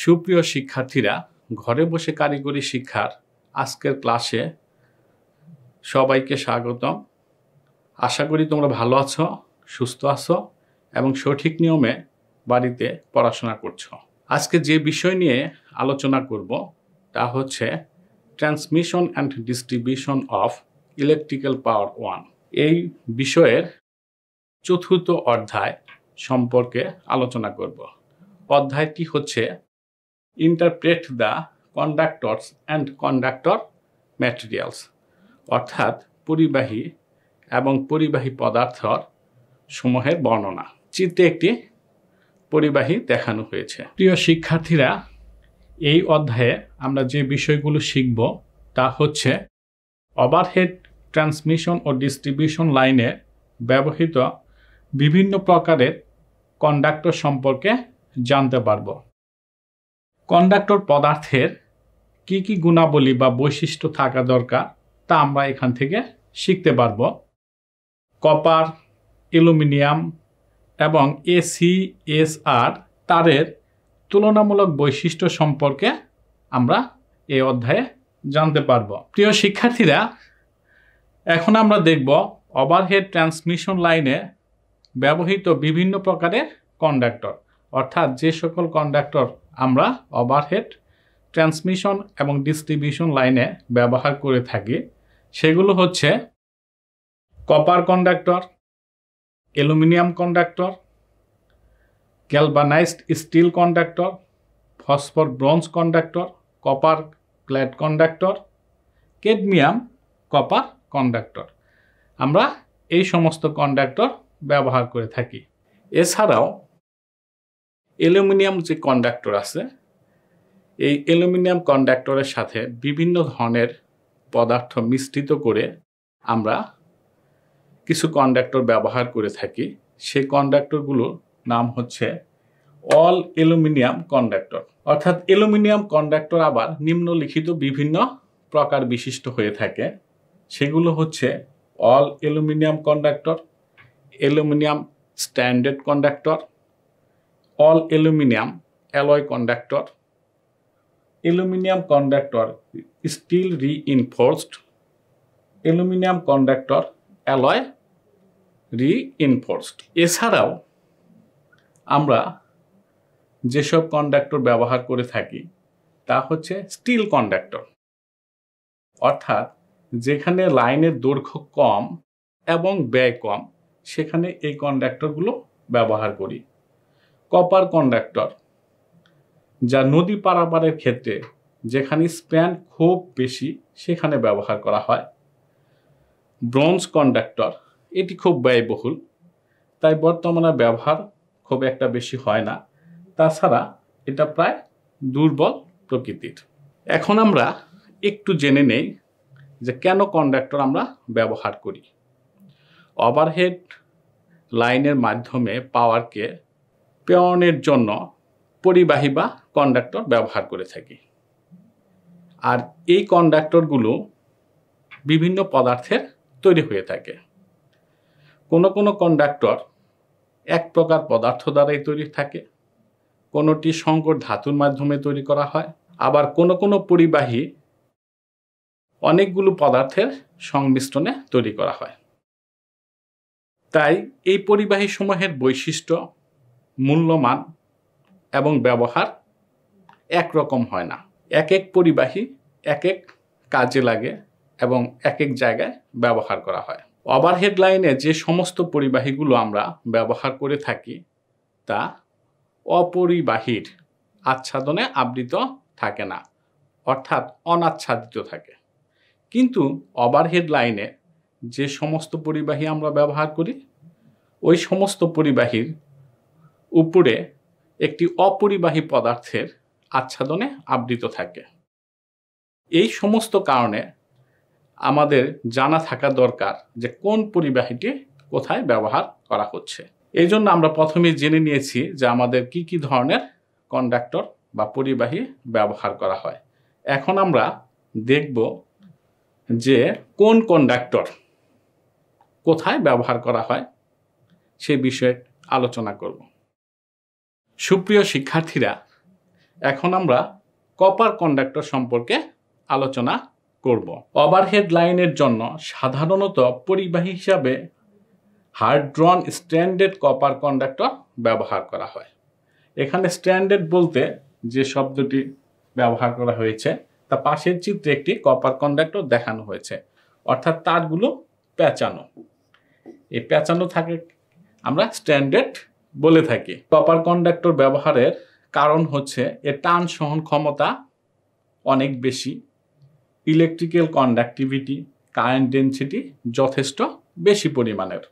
সুপ্রিয় শিক্ষার্থীরা, ঘরে বসে কারিগরি শিক্ষার আজকের ক্লাসে সবাইকে স্বাগতম। আশা করি তোমরা ভালো আছো, সুস্থ আছো এবং সঠিক নিয়মে বাড়িতে পড়াশোনা করছো। আজকে যে বিষয় নিয়ে আলোচনা করব তা হচ্ছে transmission and distribution of electrical power 1। এই বিষয়ের চতুর্থ অধ্যায় সম্পর্কে আলোচনা করব। অধ্যায়টি হচ্ছে interpret the কন্ডাক্টরস and conductor materials, অর্থাৎ পরিবাহী এবং পরিবাহী পদার্থর সমূহের বর্ণনা। চিত্রে একটি পরিবাহী দেখানো হয়েছে। প্রিয় শিক্ষার্থীরা, এই অধ্যায়ে আমরা যে বিষয়গুলো শিখব তা হচ্ছে ওভারহেড ট্রান্সমিশন ও ডিস্ট্রিবিউশন লাইনে ব্যবহৃত বিভিন্ন প্রকারের কন্ডাক্টর সম্পর্কে জানতে পারব। কন্ডাক্টর পদার্থের কি কি গুণাবলী বা বৈশিষ্ট্য থাকা দরকার তা আমরা এখান থেকে শিখতে পারব। কপার, অ্যালুমিনিয়াম এবং এসিএসআর তারের তুলনামূলক বৈশিষ্ট্য সম্পর্কে আমরা এই অধ্যায়ে জানতে পারব। প্রিয় শিক্ষার্থীরা, এখন আমরা দেখব ওভারহেড ট্রান্সমিশন লাইনে ব্যবহৃত বিভিন্ন প্রকারের কন্ডাক্টর, অর্থাৎ যে সকল কন্ডাক্টর আমরা ওভারহেড ট্রান্সমিশন এবং ডিস্ট্রিবিউশন লাইনে ব্যবহার করে থাকি সেগুলো হচ্ছে copper conductor, aluminium conductor, galvanised steel conductor, phosphor bronze conductor, copper clad conductor, cadmium copper conductor. আমরা এই সমস্ত কন্ডাক্টর ব্যবহার করে থাকি। এছাড়াও অ্যালুমিনিয়াম যে কন্ডাক্টর আছে, এই অ্যালুমিনিয়াম কন্ডাক্টরের সাথে বিভিন্ন ধরনের পদার্থ মিশ্রিত করে আমরা কিছু কন্ডাক্টর ব্যবহার করে থাকি। সেই কন্ডাক্টরগুলোর নাম হচ্ছে অল অ্যালুমিনিয়াম কন্ডাক্টর। অর্থাৎ অ্যালুমিনিয়াম কন্ডাক্টর আবার নিম্নলিখিত বিভিন্ন প্রকার বিশিষ্ট হয়ে থাকে। সেগুলো হচ্ছে all aluminium conductor, aluminium standard conductor, all aluminium alloy conductor, aluminium conductor steel reinforced, aluminium conductor alloy reinforced. এছাড়াও আমরা যেসব কন্ডাক্টর ব্যবহার করে থাকি তা হচ্ছে স্টিল কন্ডাক্টর, অর্থাৎ যেখানে লাইনের দৈর্ঘ্য কম এবং ব্যয় কম সেখানে এই কন্ডাক্টরগুলো ব্যবহার করি। কপার কন্ডাক্টর, যা নদী পারাপারের ক্ষেত্রে যেখানে স্প্যান খুব বেশি সেখানে ব্যবহার করা হয়। ব্রোঞ্জ কন্ডাক্টর, এটি খুব ব্যয়বহুল, তাই বর্তমানে ব্যবহার খুব একটা বেশি হয় না। তাছাড়া এটা প্রায় দুর্বল প্রকৃতির। এখন আমরা একটু জেনে নেই যে কেন কন্ডাক্টর আমরা ব্যবহার করি। ওভারহেড লাইনের মাধ্যমে পাওয়ারকে প্রেরণের জন্য পরিবাহী বা কন্ডাক্টর ব্যবহার করে থাকি। আর এই কন্ডাক্টরগুলো বিভিন্ন পদার্থের তৈরি হয়ে থাকে। কোনো কোনো কন্ডাক্টর এক প্রকার পদার্থ দ্বারাই তৈরি থাকে, কোনোটি সংকর ধাতুর মাধ্যমে তৈরি করা হয়, আবার কোনো কোনো পরিবাহী অনেকগুলো পদার্থের সংমিশ্রণে তৈরি করা হয়। তাই এই পরিবাহী সমূহের বৈশিষ্ট্য, মূল্যমান এবং ব্যবহার একরকম হয় না। এক এক পরিবাহী এক এক কাজে লাগে এবং এক এক জায়গায় ব্যবহার করা হয়। ওভারহেড লাইনে যে সমস্ত পরিবাহীগুলো আমরা ব্যবহার করে থাকি তা অপরিবাহীর আচ্ছাদনে আবৃত থাকে না, অর্থাৎ অনাচ্ছাদিত থাকে। কিন্তু ওভারহেড লাইনে যে সমস্ত পরিবাহী আমরা ব্যবহার করি ওই সমস্ত পরিবাহীর উপরে একটি অপরিবাহী পদার্থের আচ্ছাদনে আবৃত থাকে। এই সমস্ত কারণে আমাদের জানা থাকা দরকার যে কোন পরিবাহীটি কোথায় ব্যবহার করা হচ্ছে। এই জন্য আমরা প্রথমে জেনে নিয়েছি যে আমাদের কি কি ধরনের কন্ডাক্টর বা পরিবাহী ব্যবহার করা হয়। এখন আমরা দেখব যে কোন কন্ডাক্টর কোথায় ব্যবহার করা হয় সে বিষয়ে আলোচনা করব। সুপ্রিয় শিক্ষার্থীরা, এখন আমরা কপার কন্ডাক্টর সম্পর্কে আলোচনা করব। ওভারহেড লাইনের জন্য সাধারণত পরিবাহী হিসাবে হার্ড ড্রন স্ট্যান্ডার্ড কপার কন্ডাক্টর ব্যবহার করা হয়। এখানে স্ট্যান্ডার্ড বলতে যে শব্দটি ব্যবহার করা হয়েছে তা পাশের চিত্রে একটি কপার কন্ডাক্টর দেখানো হয়েছে, অর্থাৎ তারগুলো পেঁচানো। এই পেঁচানো থাকে আমরা স্ট্যান্ডার্ড বলে থাকি। কপার কন্ডাক্টর ব্যবহারের কারণ হচ্ছে এর টান সহন ক্ষমতা অনেক বেশি, ইলেকট্রিক্যাল কন্ডাক্টিভিটি, কারেন্ট ডেনসিটি যথেষ্ট বেশি পরিমাণের।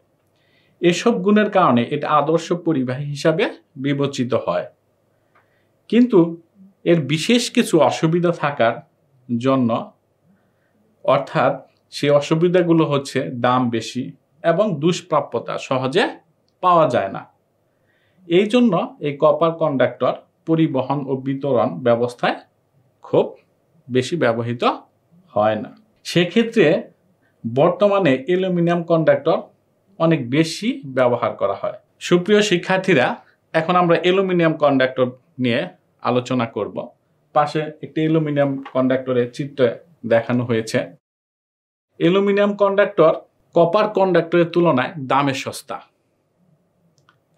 এসব গুণের কারণে এটা আদর্শ পরিবাহী হিসাবে বিবেচিত হয়। কিন্তু এর বিশেষ কিছু অসুবিধা থাকার জন্য, অর্থাৎ সেই অসুবিধাগুলো হচ্ছে দাম বেশি এবং দুষ্প্রাপ্যতা, সহজে পাওয়া যায় না। এই জন্য এই কপার কন্ডাক্টর পরিবহন ও বিতরণ ব্যবস্থায় খুব বেশি ব্যবহৃত হয় না। সেক্ষেত্রে বর্তমানে অ্যালুমিনিয়াম কন্ডাক্টর অনেক বেশি ব্যবহার করা হয়। সুপ্রিয় শিক্ষার্থীরা, এখন আমরা অ্যালুমিনিয়াম কন্ডাক্টর নিয়ে আলোচনা করব। পাশে একটি অ্যালুমিনিয়াম কন্ডাক্টরের চিত্র দেখানো হয়েছে। অ্যালুমিনিয়াম কন্ডাক্টর কপার কন্ডাক্টরের তুলনায় দামে সস্তা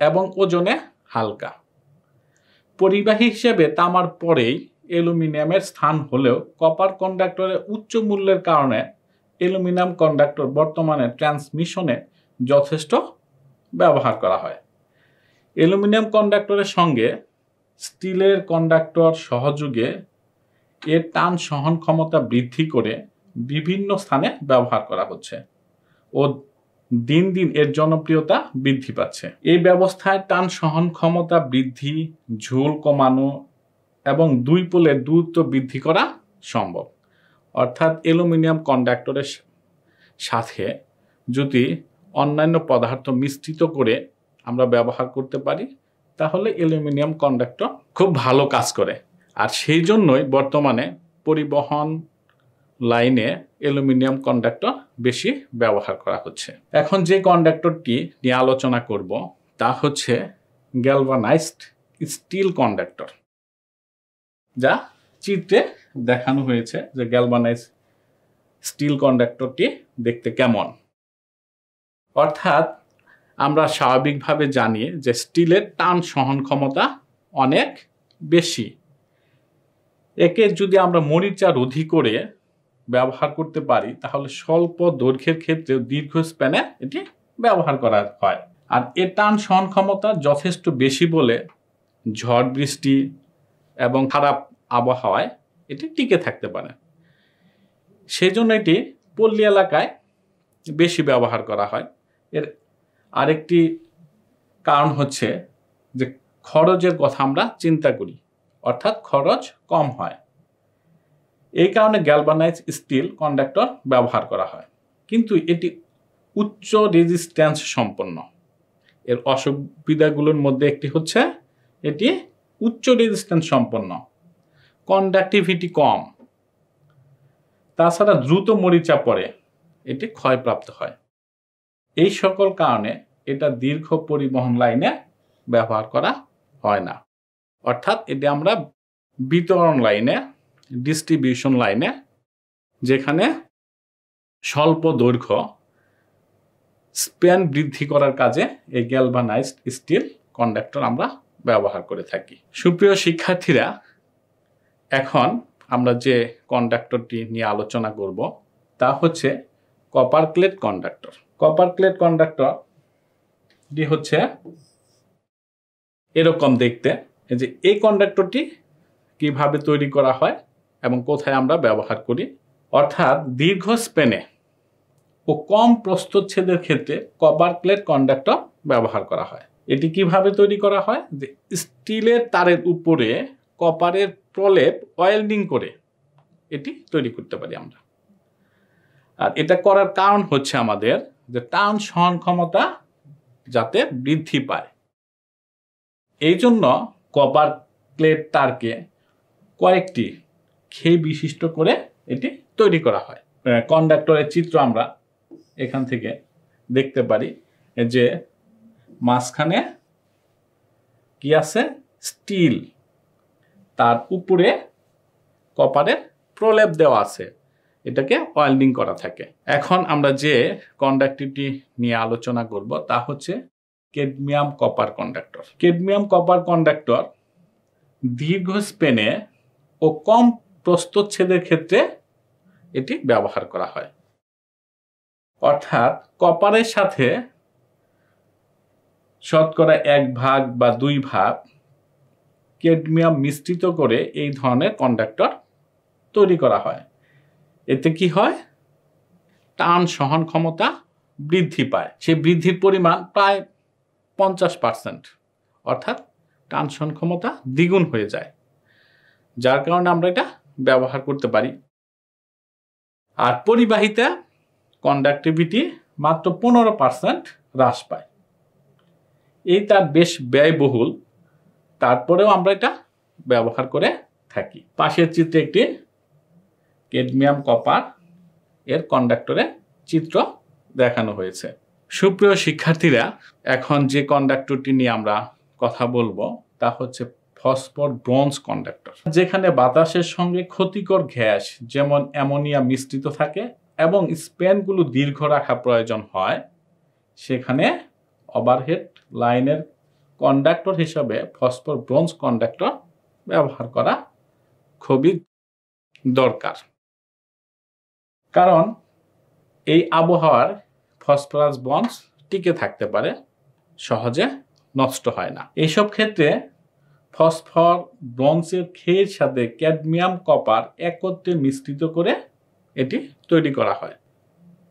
এবং ওজনে হালকা। পরিবাহী হিসেবে তামার পরেই অ্যালুমিনিয়ামের স্থান হলেও কপার কন্ডাক্টরের উচ্চ মূল্যের কারণে অ্যালুমিনিয়াম কন্ডাক্টর বর্তমানে ট্রান্সমিশনে যথেষ্ট ব্যবহার করা হয়। অ্যালুমিনিয়াম কন্ডাক্টরের সঙ্গে স্টিলের কন্ডাক্টর সহযোগে এর টান সহন ক্ষমতা বৃদ্ধি করে বিভিন্ন স্থানে ব্যবহার করা হচ্ছে ও দিন দিন এর জনপ্রিয়তা বৃদ্ধি পাচ্ছে। এই ব্যবস্থায় টান সহন ক্ষমতা বৃদ্ধি, ঝুল কমানো এবং দুই পোলের দূরত্ব বৃদ্ধি করা সম্ভব। অর্থাৎ অ্যালুমিনিয়াম কন্ডাক্টরের সাথে যদি অন্যান্য পদার্থ মিশ্রিত করে আমরা ব্যবহার করতে পারি তাহলে অ্যালুমিনিয়াম কন্ডাক্টর খুব ভালো কাজ করে। আর সেই জন্যই বর্তমানে পরিবহন লাইনে অ্যালুমিনিয়াম কন্ডাক্টর বেশি ব্যবহার করা হচ্ছে। এখন যে কন্ডাক্টরটি নিয়ে আলোচনা করব তা হচ্ছে গ্যালভানাইজড স্টিল কন্ডাক্টর, যা চিত্রে দেখানো হয়েছে যে গ্যালভানাইজড স্টিল কন্ডাক্টরটি দেখতে কেমন। অর্থাৎ আমরা স্বাভাবিকভাবে জানি যে স্টিলের টান সহন ক্ষমতা অনেক বেশি। একে যদি আমরা মরিচা রোধী করে ব্যবহার করতে পারি তাহলে স্বল্প দৈর্ঘ্যের ক্ষেত্রে দীর্ঘ স্প্যানে এটি ব্যবহার করা হয়। আর এর টান সহন ক্ষমতা যথেষ্ট বেশি বলে ঝড় বৃষ্টি এবং খারাপ আবহাওয়ায় এটি টিকে থাকতে পারে। সেই জন্য এটি পল্লী এলাকায় বেশি ব্যবহার করা হয়। এর আরেকটি কারণ হচ্ছে যে খরচের কথা আমরা চিন্তা করি, অর্থাৎ খরচ কম হয়। এই কারণে গ্যালভানাইজড স্টিল কন্ডাক্টর ব্যবহার করা হয়। কিন্তু এটি উচ্চ রেজিস্ট্যান্স সম্পন্ন। এর অসুবিধাগুলোর মধ্যে একটি হচ্ছে এটি উচ্চ রেজিস্ট্যান্স সম্পন্ন, কন্ডাক্টিভিটি কম, তাছাড়া দ্রুত মরিচা পড়ে, এটি ক্ষয়প্রাপ্ত হয়। এই সকল কারণে এটা দীর্ঘ পরিবহন লাইনে ব্যবহার করা হয় না। অর্থাৎ এটি আমরা বিতরণ লাইনে, ডিস্ট্রিবিউশন লাইনে, যেখানে স্বল্প দৈর্ঘ্য স্প্যান বৃদ্ধি করার কাজে এই গ্যালভানাইজড স্টিল কন্ডাক্টর আমরা ব্যবহার করে থাকি। সুপ্রিয় শিক্ষার্থীরা, এখন আমরা যে কন্ডাক্টরটি নিয়ে আলোচনা করব তা হচ্ছে copper clad conductor. Copper clad কন্ডাক্টরটি হচ্ছে এরকম দেখতে। যে এই কন্ডাক্টরটি কিভাবে তৈরি করা হয় এবং কোথায় আমরা ব্যবহার করি, অর্থাৎ দীর্ঘ স্প্যানে ও কম প্রস্থচ্ছেদের ক্ষেত্রে কপার ক্লেড কন্ডাক্টর ব্যবহার করা হয়। এটি কিভাবে তৈরি করা হয়, যে স্টিলের তারের উপরে কপারের প্রলেপ ওয়েল্ডিং করে এটি তৈরি করতে পারি আমরা। আর এটা করার কারণ হচ্ছে আমাদের যে টান সহন ক্ষমতা যাতে বৃদ্ধি পায়। এই জন্য কপার ক্লেড তারকে কয়েকটি খেই বিশিষ্ট করে এটি তৈরি করা হয়। কন্ডাক্টরের চিত্র আমরা এখান থেকে দেখতে পারি যে মাঝখানে কি আছে, স্টিল, তার উপরে কপারের প্রলেপ দেওয়া আছে, এটাকে ওয়েল্ডিং করা থাকে। এখন আমরা যে কন্ডাক্টিভিটি নিয়ে আলোচনা করব তা হচ্ছে cadmium copper conductor. Cadmium copper conductor দীর্ঘ স্পেনে ও কম প্রস্থচ্ছেদের ক্ষেত্রে এটি ব্যবহার করা হয়। অর্থাৎ কপারের সাথে শতকরা 1 ভাগ বা 2 ভাগ ক্যাডমিয়াম মিশ্রিত করে এই ধরনের কন্ডাক্টর তৈরি করা হয়। এতে কি হয়, টান সহন ক্ষমতা বৃদ্ধি পায়। সেই বৃদ্ধির পরিমাণ প্রায় 50%, অর্থাৎ টান সহন ক্ষমতা দ্বিগুণ হয়ে যায়, যার কারণে আমরা এটা ব্যবহার করতে পারি। আর পরিবাহিতা কন্ডাক্টিভিটি মাত্র 15% হ্রাস পায়। এই তার বেশ ব্যয়বহুল, তারপরেও আমরা এটা ব্যবহার করে থাকি। পাশের চিত্রে একটি ক্যাডমিয়াম কপার এর কন্ডাক্টরের চিত্র দেখানো হয়েছে। সুপ্রিয় শিক্ষার্থীরা, এখন যে কন্ডাক্টরটি নিয়ে আমরা কথা বলবো তা হচ্ছে ফসফর ব্রোঞ্জ কন্ডাক্টর। যেখানে বাতাসের সঙ্গে ক্ষতিকর গ্যাস যেমন অ্যামোনিয়া মিশ্রিত থাকে এবং স্প্যানগুলো দীর্ঘ রাখা প্রয়োজন হয়, সেখানে ওভারহেড লাইনের কন্ডাক্টর হিসাবে ফসফর ব্রোঞ্জ কন্ডাক্টর ব্যবহার করা খুবই দরকার। কারণ এই আবহাওয়ার ফসফরাস বন্ড টিকে থাকতে পারে, সহজে নষ্ট হয় না। এইসব ক্ষেত্রে ফসফর ব্রোঞ্জের ক্ষয়ের সাথে ক্যাডমিয়াম কপার একত্রে মিশ্রিত করে এটি তৈরি করা হয়,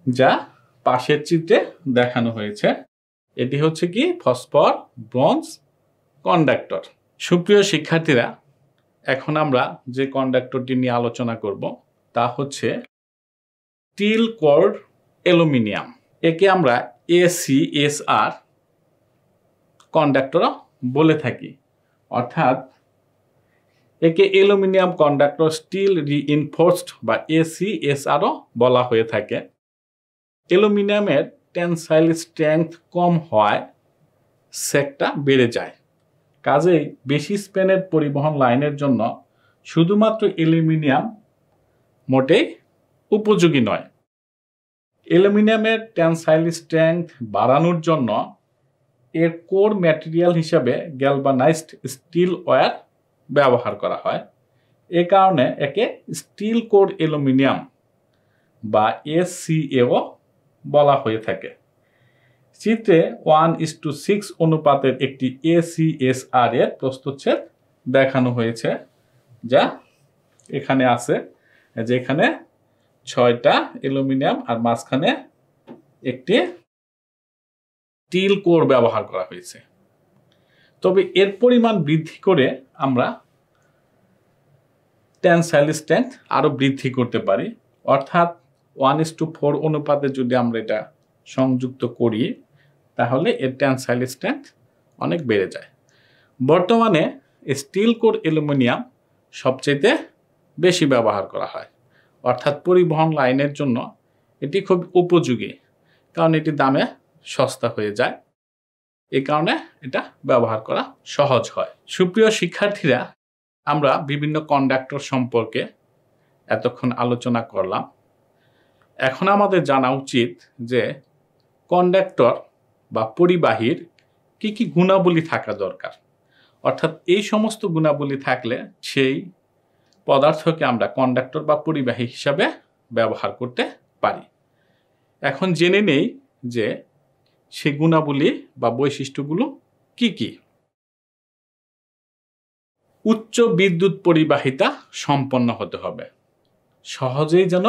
যা পাশের চিত্রে দেখানো হয়েছে। এটি হচ্ছে কি ফসফর ব্রোঞ্জ কন্ডাক্টর। সুপ্রিয় শিক্ষার্থীরা, এখন আমরা যে কন্ডাক্টরটি নিয়ে আলোচনা করব তা হচ্ছে স্টিল কোর অ্যালুমিনিয়াম। একে আমরা ACSR কন্ডাক্টর বলে থাকি, অর্থাৎ একে অ্যালুমিনিয়াম কন্ডাক্টর স্টিল রিইনফোর্সড বা ACSRও বলা হয়ে থাকে। অ্যালুমিনিয়ামের টেনসাইল স্ট্রেংথ কম হওয়ায় সেকটা বেড়ে যায়, কাজেই বেশি স্প্যানের পরিবহন লাইনের জন্য শুধুমাত্র অ্যালুমিনিয়াম মোটেই উপযোগী নয়। অ্যালুমিনিয়ামের টেনসাইল স্ট্রেংথ বাড়ানোর জন্য এর কোর ম্যাটেরিয়াল হিসাবে গ্যালভানাইজড স্টিল ওয়্যার ব্যবহার করা হয়। এ কারণে একে স্টিল কোর অ্যালুমিনিয়াম বা SCAও বলা হয়ে থাকে। চিত্রে 1:6 অনুপাতের একটি ACSR এর প্রস্থচ্ছেদ দেখানো হয়েছে, যা এখানে আছে, যেখানে 6টা অ্যালুমিনিয়াম আর মাঝখানে একটি স্টিল কোর ব্যবহার করা হয়েছে। তবে এর পরিমাণ বৃদ্ধি করে আমরা টেনসাইল স্ট্রেংথ আরো বৃদ্ধি করতে পারি, অর্থাৎ 1:4 অনুপাতে যদি আমরা এটা সংযুক্ত করি তাহলে এর টেনসাইল স্ট্রেংথ অনেক বেড়ে যায়। বর্তমানে স্টিল কোর অ্যালুমিনিয়াম সবচেয়ে বেশি ব্যবহার করা হয়, অর্থাৎ পরিবহন লাইনের জন্য এটি খুব উপযোগী, কারণ এটি দামে সস্তা হয়ে যায়। এই কারণে এটা ব্যবহার করা সহজ হয়। সুপ্রিয় শিক্ষার্থীরা, আমরা বিভিন্ন কন্ডাক্টর সম্পর্কে এতক্ষণ আলোচনা করলাম। এখন আমাদের জানা উচিত যে কন্ডাক্টর বা পরিবাহীর কি কি গুণাবলী থাকা দরকার, অর্থাৎ এই সমস্ত গুণাবলী থাকলে সেই পদার্থকে আমরা কন্ডাক্টর বা পরিবাহী হিসাবে ব্যবহার করতে পারি। এখন জেনে নেই যে সেই গুণাবলী বা বৈশিষ্ট্যগুলো কি কি। উচ্চ বিদ্যুৎ পরিবাহিতা সম্পন্ন হতে হবে, সহজেই যেন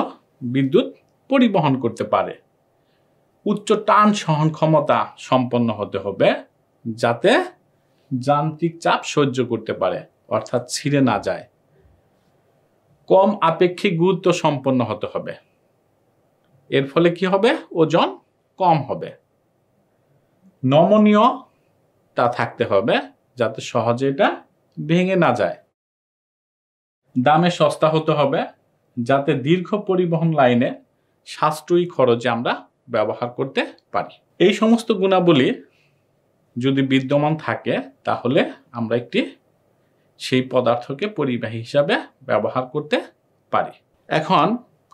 বিদ্যুৎ পরিবহন করতে পারে। উচ্চ টান সহন ক্ষমতা সম্পন্ন হতে হবে, যাতে যান্ত্রিক চাপ সহ্য করতে পারে, অর্থাৎ ছিঁড়ে না যায়। কম আপেক্ষিক গুরুত্ব সম্পন্ন হতে হবে, এর ফলে কি হবে, ওজন কম হবে। নমনীয়তা থাকতে হবে, যাতে সহজে এটা ভেঙে না যায়। দামে সস্তা হতে হবে, যাতে দীর্ঘ পরিবহন লাইনে সাশ্রয়ী খরচে আমরা ব্যবহার করতে পারি। এই সমস্ত গুণাবলী যদি বিদ্যমান থাকে তাহলে আমরা একটি সেই পদার্থকে পরিবাহী হিসাবে ব্যবহার করতে পারি। এখন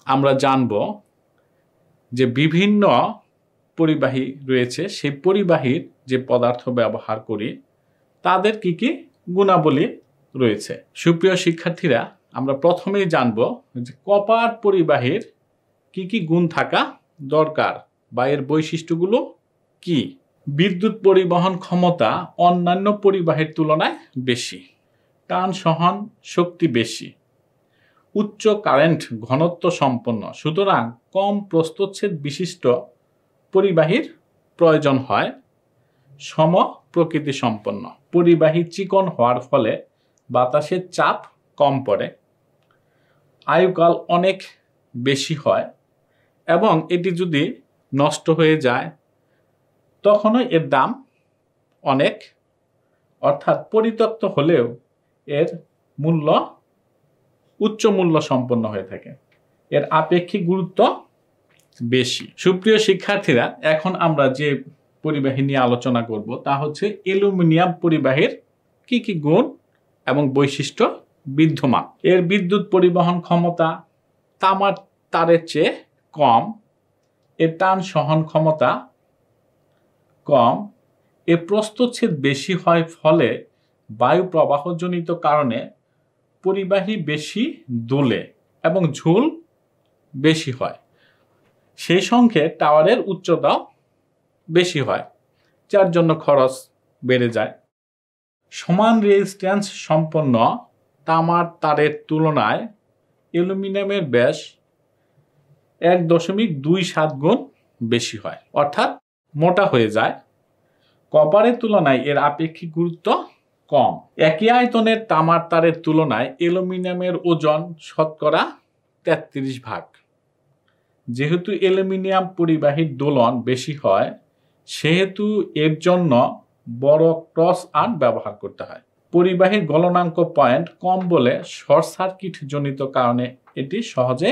আমরা জানব যে বিভিন্ন পরিবাহী রয়েছে, সেই পরিবাহীর যে পদার্থ ব্যবহার করি তাদের কি কি গুণাবলী রয়েছে। সুপ্রিয় শিক্ষার্থীরা, আমরা প্রথমেই জানব যে কপার পরিবাহীর কি কি গুণ থাকা দরকার বা এর বৈশিষ্ট্যগুলো কি। বিদ্যুৎ পরিবহন ক্ষমতা অন্যান্য পরিবাহীর তুলনায় বেশি, টান সহন শক্তি বেশি, উচ্চ কারেন্ট ঘনত্ব সম্পন্ন, সুতরাং কম প্রস্থচ্ছেদ বিশিষ্ট পরিবাহীর প্রয়োজন হয়, সম প্রকৃতি সম্পন্ন, পরিবাহী চিকন হওয়ার ফলে বাতাসের চাপ কম পড়ে, আয়ুকাল অনেক বেশি হয় এবং এটি যদি নষ্ট হয়ে যায় তখনও এর দাম অনেক, অর্থাৎ পরিত্যক্ত হলেও এর মূল্য উচ্চ মূল্য সম্পন্ন হয়ে থাকে, এর আপেক্ষিক গুরুত্ব বেশি। সুপ্রিয় শিক্ষার্থীরা, এখন আমরা যে পরিবাহী নিয়ে আলোচনা করব তা হচ্ছে অ্যালুমিনিয়াম পরিবাহীর কি কি গুণ এবং বৈশিষ্ট্য বিদ্যমান। এর বিদ্যুৎ পরিবহন ক্ষমতা তামার তারের চেয়ে কম, এর টান সহন ক্ষমতা কম, এর প্রস্থচ্ছেদ বেশি হয় ফলে বায়ু প্রবাহজনিত কারণে পরিবাহী বেশি দোলে এবং ঝুল বেশি হয়, সেই সঙ্গে টাওয়ারের উচ্চতাও বেশি হয়, যার জন্য খরচ বেড়ে যায়। সমান রেজিস্ট্যান্স সম্পন্ন তামার তারের তুলনায় অ্যালুমিনিয়ামের ব্যাস 1.27 গুণ বেশি হয়, অর্থাৎ মোটা হয়ে যায়। কপারের তুলনায় এর আপেক্ষিক গুরুত্ব কম। একই আয়তনের তামার তারের তুলনায় অ্যালুমিনিয়ামের ওজন শতকরা 33 ভাগ। যেহেতু অ্যালুমিনিয়াম পরিবাহীর দোলন বেশি হয় সেহেতু এর জন্য বড় ক্রস আর্ম ব্যবহার করতে হয়। পরিবাহীর গলনাঙ্ক পয়েন্ট কম বলে শর্ট সার্কিট জনিত কারণে এটি সহজে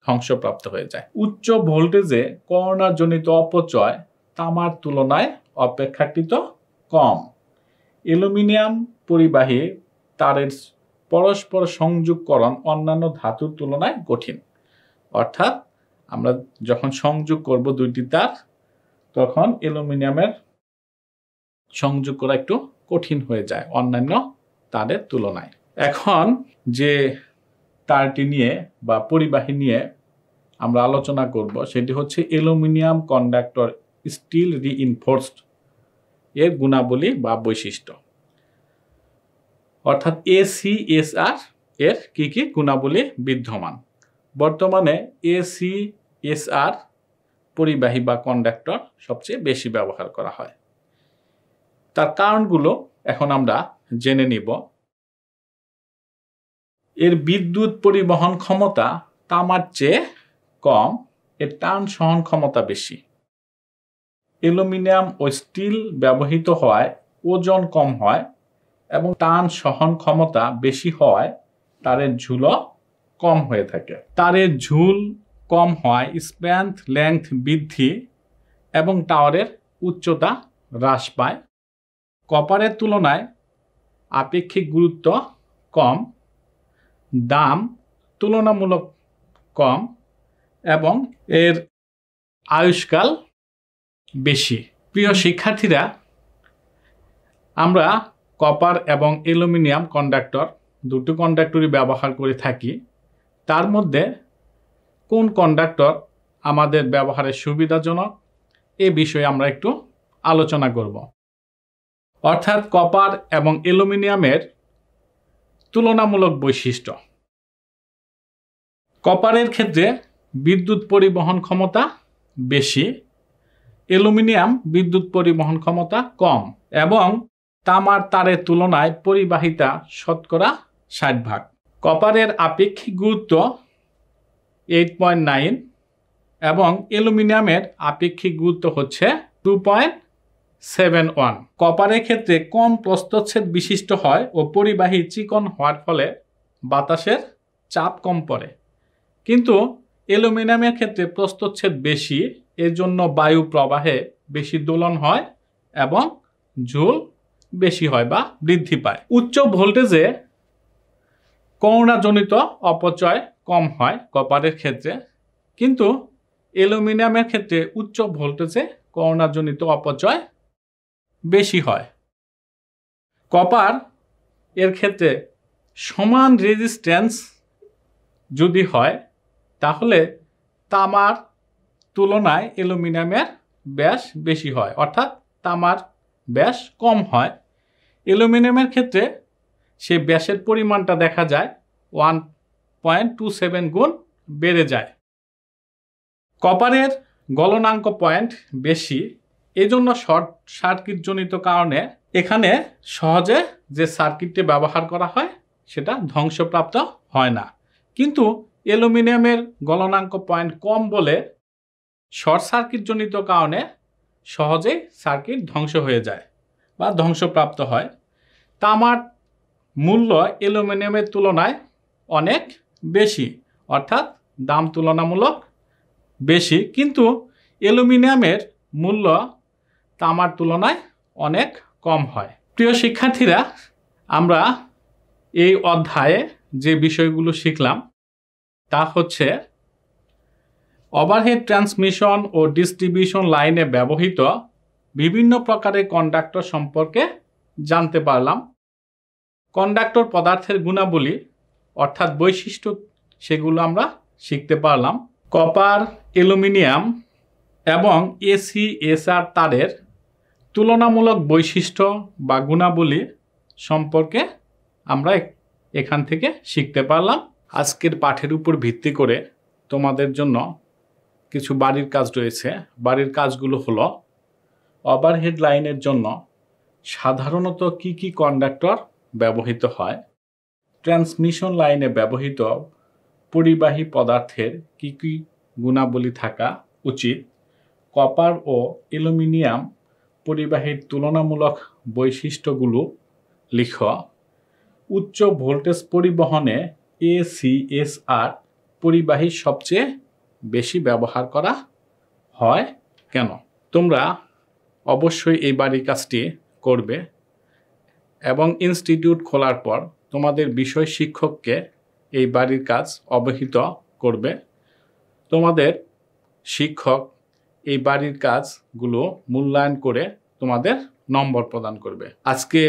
ধ্বংসপ্রাপ্ত হয়ে যায়। উচ্চ ভোল্টেজে করোনা জনিত অপচয় তামার তুলনায় অপেক্ষাকৃত কম। অ্যালুমিনিয়াম পরিবাহী তারের পরস্পর সংযোগকরণ অন্যান্য ধাতুর তুলনায় কঠিন, অর্থাৎ আমরা যখন সংযোগ করব দুইটি তার তখন অ্যালুমিনিয়ামের সংযোগ করা একটু কঠিন হয়ে যায় অন্যান্য তারের তুলনায়। এখন যে তারটি নিয়ে বা পরিবাহী নিয়ে আমরা আলোচনা করব সেটি হচ্ছে অ্যালুমিনিয়াম কন্ডাক্টর স্টিল রিইনফোর্সড এর গুণাবলী বা বৈশিষ্ট্য, অর্থাৎ ACSR এর কি কি গুণাবলী বিদ্যমান। বর্তমানে ACSR পরিবাহী বা কন্ডাক্টর সবচেয়ে বেশি ব্যবহার করা হয়। তার কারণগুলো এখন আমরা জেনে নিব। এর বিদ্যুৎ পরিবহন ক্ষমতা তামার চেয়ে কম, এর টান সহন ক্ষমতা বেশি। অ্যালুমিনিয়াম ও স্টিল ব্যবহৃত হওয়ায় ওজন কম হয় এবং টান সহন ক্ষমতা বেশি হওয়ায় তারের ঝুলও কম হয়ে থাকে। তারের ঝুল কম হয় স্প্যান লেংথ বৃদ্ধি এবং টাওয়ারের উচ্চতা হ্রাস পায়। কপারের তুলনায় আপেক্ষিক গুরুত্ব কম, দাম তুলনামূলক কম এবং এর আয়ুষ্কাল বেশি। প্রিয় শিক্ষার্থীরা, আমরা কপার এবং অ্যালুমিনিয়াম কন্ডাক্টর দুটো কন্ডাক্টরই ব্যবহার করে থাকি। তার মধ্যে কোন কন্ডাক্টর আমাদের ব্যবহারের সুবিধাজনক এ বিষয়ে আমরা একটু আলোচনা করব। অর্থাৎ কপার এবং অ্যালুমিনিয়ামের তুলনামূলক বৈশিষ্ট্য। কপারের ক্ষেত্রে বিদ্যুৎ পরিবহন ক্ষমতা বেশি, অ্যালুমিনিয়াম বিদ্যুৎ পরিবহন ক্ষমতা কম এবং তামার তারের তুলনায় পরিবাহিতা শতকরা 60 ভাগ। কপারের আপেক্ষিক গুরুত্ব 8.9 এবং অ্যালুমিনিয়ামের আপেক্ষিক গুরুত্ব হচ্ছে 2.71। কপারের ক্ষেত্রে কম প্রস্থচ্ছেদ বিশিষ্ট হয় ও পরিবাহী চিকন হওয়ার ফলে বাতাসের চাপ কম পড়ে, কিন্তু অ্যালুমিনিয়ামের ক্ষেত্রে প্রস্থচ্ছেদ বেশি, এজন্য বায়ু প্রবাহে বেশি দোলন হয় এবং ঝুল বেশি হয় বা বৃদ্ধি পায়। উচ্চ ভোল্টেজে করোনাজনিত অপচয় কম হয় কপারের ক্ষেত্রে, কিন্তু অ্যালুমিনিয়ামের ক্ষেত্রে উচ্চ ভোল্টেজে করোনাজনিত অপচয় বেশি হয়। কপার এর ক্ষেত্রে সমান রেজিস্ট্যান্স যদি হয় তাহলে তামার তুলনায় অ্যালুমিনিয়ামের ব্যাস বেশি হয়, অর্থাৎ তামার ব্যাস কম হয়। অ্যালুমিনিয়ামের ক্ষেত্রে সেই ব্যাসের পরিমাণটা দেখা যায় 1.27 গুণ বেড়ে যায়। কপারের গলনাঙ্ক পয়েন্ট বেশি, এজন্য শর্ট সার্কিটজনিত কারণে এখানে সহজে যে সার্কিটটি ব্যবহার করা হয় সেটা ধ্বংসপ্রাপ্ত হয় না, কিন্তু অ্যালুমিনিয়ামের গলনাঙ্ক পয়েন্ট কম বলে শর্ট সার্কিটজনিত কারণে সহজেই সার্কিট ধ্বংস হয়ে যায় বা ধ্বংসপ্রাপ্ত হয়। তামার মূল্য অ্যালুমিনিয়ামের তুলনায় অনেক বেশি, অর্থাৎ দাম তুলনামূলক বেশি, কিন্তু অ্যালুমিনিয়ামের মূল্য তামার তুলনায় অনেক কম হয়। প্রিয় শিক্ষার্থীরা, আমরা এই অধ্যায়ে যে বিষয়গুলো শিখলাম তা হচ্ছে ওভারহেড ট্রান্সমিশন ও ডিস্ট্রিবিউশন লাইনে ব্যবহৃত বিভিন্ন প্রকারের কন্ডাক্টর সম্পর্কে জানতে পারলাম। কন্ডাক্টর পদার্থের গুণাবলী অর্থাৎ বৈশিষ্ট্য সেগুলো আমরা শিখতে পারলাম। কপার, অ্যালুমিনিয়াম এবং এসি/এসআর তারের তুলনামূলক বৈশিষ্ট্য বা গুণাবলী সম্পর্কে আমরা এখান থেকে শিখতে পারলাম। আজকের পাঠের উপর ভিত্তি করে তোমাদের জন্য কিছু বাড়ির কাজ রয়েছে। বাড়ির কাজগুলো হলো, ওভারহেড লাইনের জন্য সাধারণত কি কি কন্ডাক্টর ব্যবহৃত হয়, ট্রান্সমিশন লাইনে ব্যবহৃত পরিবাহী পদার্থের কি কি গুণাবলী থাকা উচিত, কপার ও অ্যালুমিনিয়াম পরিবাহীর তুলনামূলক বৈশিষ্ট্যগুলো লিখ, উচ্চ ভোল্টেজ পরিবহনে এসি/এসআর পরিবাহী সবচেয়ে বেশি ব্যবহার করা হয় কেন। তোমরা অবশ্যই এই বাড়ির কাজটি করবে এবং ইনস্টিটিউট খোলার পর তোমাদের বিষয় শিক্ষককে এই বাড়ির কাজ অবহিত করবে। তোমাদের শিক্ষক এই বাড়ির কাজগুলো মূল্যায়ন করে তোমাদের নম্বর প্রদান করবে। আজকে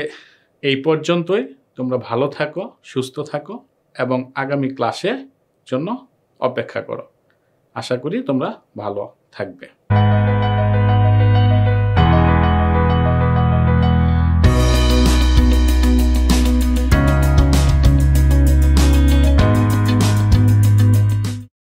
এই পর্যন্তই। তোমরা ভালো থাকো, সুস্থ থাকো এবং আগামী ক্লাসের জন্য অপেক্ষা করো। আশা করি তোমরা ভালো থাকবে।